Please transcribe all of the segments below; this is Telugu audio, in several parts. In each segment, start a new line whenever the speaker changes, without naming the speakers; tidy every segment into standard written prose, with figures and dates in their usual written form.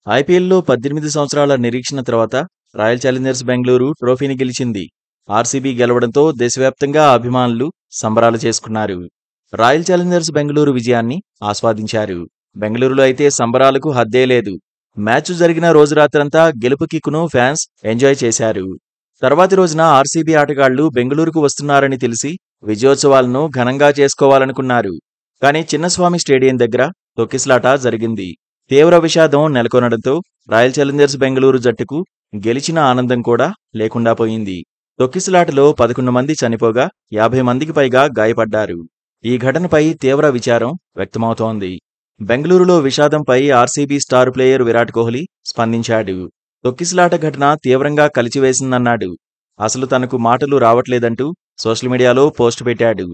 ఐపీఎల్లో 18 సంవత్సరాల నిరీక్షణ తర్వాత రాయల్ ఛాలెంజర్స్ బెంగళూరు ట్రోఫీని గెలిచింది. ఆర్సీబీ గెలవడంతో దేశవ్యాప్తంగా అభిమానులు సంబరాలు చేసుకున్నారు. రాయల్ ఛాలెంజర్స్ బెంగళూరు విజయాన్ని ఆస్వాదించారు. బెంగళూరులో అయితే సంబరాలకు హద్దే లేదు. మ్యాచ్ జరిగిన రోజు రాత్రంతా గెలుపు కిక్కును ఫ్యాన్స్ ఎంజాయ్ చేశారు. తర్వాతి రోజున ఆర్సీబీ ఆటగాళ్లు బెంగళూరుకు వస్తున్నారని తెలిసి విజయోత్సవాలను ఘనంగా చేసుకోవాలనుకున్నారు. కానీ చిన్నస్వామి స్టేడియం దగ్గర తొక్కిసలాట జరిగింది. తీవ్ర విషాదం నెలకొనడంతో రాయల్ ఛాలెంజర్స్ బెంగళూరు జట్టుకు గెలిచిన ఆనందం కూడా లేకుండా పోయింది. తొక్కిసలాటలో 11 మంది చనిపోగా 50 మందికి పైగా గాయపడ్డారు. ఈ ఘటనపై తీవ్ర విచారం వ్యక్తమవుతోంది. బెంగళూరులో విషాదంపై RCB star player Virat Kohli స్పందించాడు. తొక్కిసలాట ఘటన తీవ్రంగా కలిచివేసిందన్నాడు. అసలు తనకు మాటలు రావట్లేదంటూ సోషల్ మీడియాలో పోస్ట్ పెట్టాడు.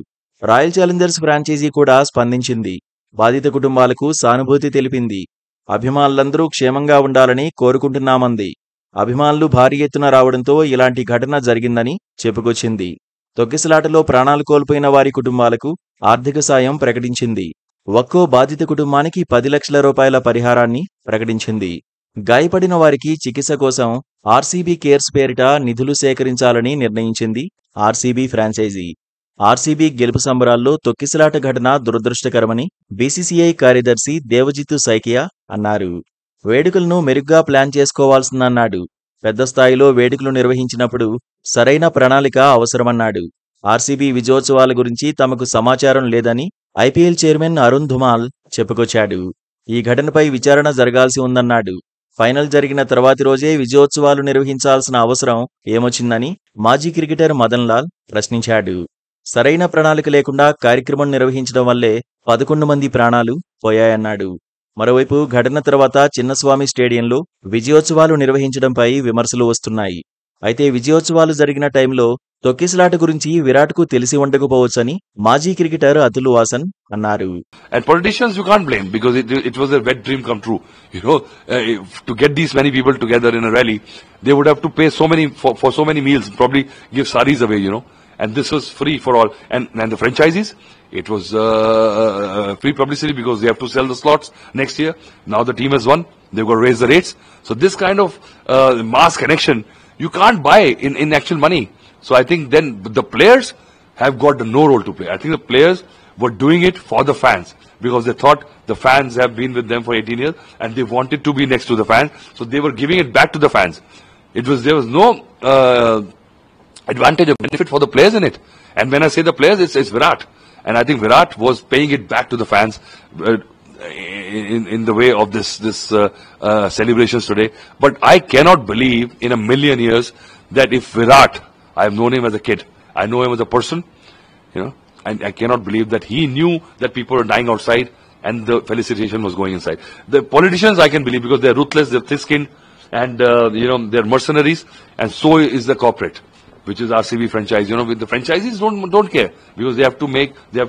రాయల్ ఛాలెంజర్స్ ఫ్రాంచైజీ కూడా స్పందించింది. బాధిత కుటుంబాలకు సానుభూతి తెలిపింది. అభిమానులందరూ క్షేమంగా ఉండాలని కోరుకుంటున్నామంది. అభిమానులు భారీ ఎత్తున రావడంతో ఇలాంటి ఘటన జరిగిందని చెప్పుకొచ్చింది. తొక్కిసలాటలో ప్రాణాలు కోల్పోయిన వారి కుటుంబాలకు ఆర్థిక సాయం ప్రకటించింది. ఒక్కో బాధిత కుటుంబానికి 10 లక్షల రూపాయల పరిహారాన్ని ప్రకటించింది. గాయపడిన వారికి చికిత్స కోసం ఆర్సీబీ కేర్స్ పేరిట నిధులు సేకరించాలని నిర్ణయించింది ఆర్సీబీ ఫ్రాంచైజీ. ఆర్సీబీ గెలుపు సంబరాల్లో తొక్కిసలాట ఘటన దురదృష్టకరమని బీసీసీఐ కార్యదర్శి దేవజిత్తు సైకియా అన్నారు. వేడుకలను మెరుగ్గా ప్లాన్ చేసుకోవాల్సిందన్నాడు. పెద్ద స్థాయిలో వేడుకలు నిర్వహించినప్పుడు సరైన ప్రణాళిక అవసరమన్నాడు. ఆర్సీబీ విజయోత్సవాల గురించి తమకు సమాచారం లేదని ఐపీఎల్ చైర్మన్ అరుణ్ ధుమాల్ చెప్పుకొచ్చాడు. ఈ ఘటనపై విచారణ జరగాల్సి ఉందన్నాడు. ఫైనల్ జరిగిన తర్వాతి రోజే విజయోత్సవాలు నిర్వహించాల్సిన అవసరం ఏమొచ్చిందని మాజీ క్రికెటర్ మదన్ లాల్ ప్రశ్నించాడు. సరైన ప్రణాళిక లేకుండా కార్యక్రమం నిర్వహించడం వల్లే 11 మంది ప్రాణాలు పోయాయన్నాడు. మరోవైపు ఘటన తర్వాత చిన్నస్వామి స్టేడియంలో విజయోత్సవాలు నిర్వహించడంపై విమర్శలు వస్తున్నాయి. అయితే విజయోత్సవాలు జరిగిన టైంలో తొక్కిసలాట గురించి విరాట్కు తెలిసి ఉండకపోవచ్చని మాజీ క్రికెటర్ అతుల్ వాసన్ అన్నారు.
And politicians you can't blame because it was a wet dream come true. You know, to get these many people together in a rally, they would have to pay so many for so many meals, probably give saris away, you know. And this was free for all. And the franchisees, it was free publicity because they have to sell the slots next year. Now the team has won, they've got to raise the rates. So this kind of mass connection, you can't buy in actual money. So I think then the players have got no role to play. I think the players were doing it for the fans because they thought the fans have been with them for 18 years and they wanted to be next to the fans. So they were giving it back to the fans. There was no advantage or benefit for the players in it. And when I say the players, it's Virat. And I think Virat was paying it back to the fans in the way of this celebrations today. But I cannot believe in a million years that if Virat, I have known him as a kid, I know him as a person, you know, and I cannot believe that he knew that people were dying outside and the felicitation was going inside. The politicians I can believe because they're ruthless, they're thick-skinned, and you know, they're mercenaries, and so is the corporate, which is RCB franchise. You know, with the franchisees don't care because they have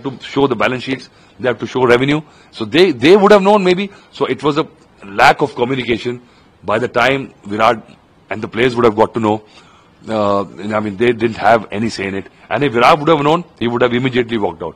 to show the balance sheets, they have to show revenue. So they would have known maybe. So it was a lack of communication. By the time Virat and the players would have got to know, I mean, they didn't have any say in it. And if Virat would have known, he would have immediately walked out.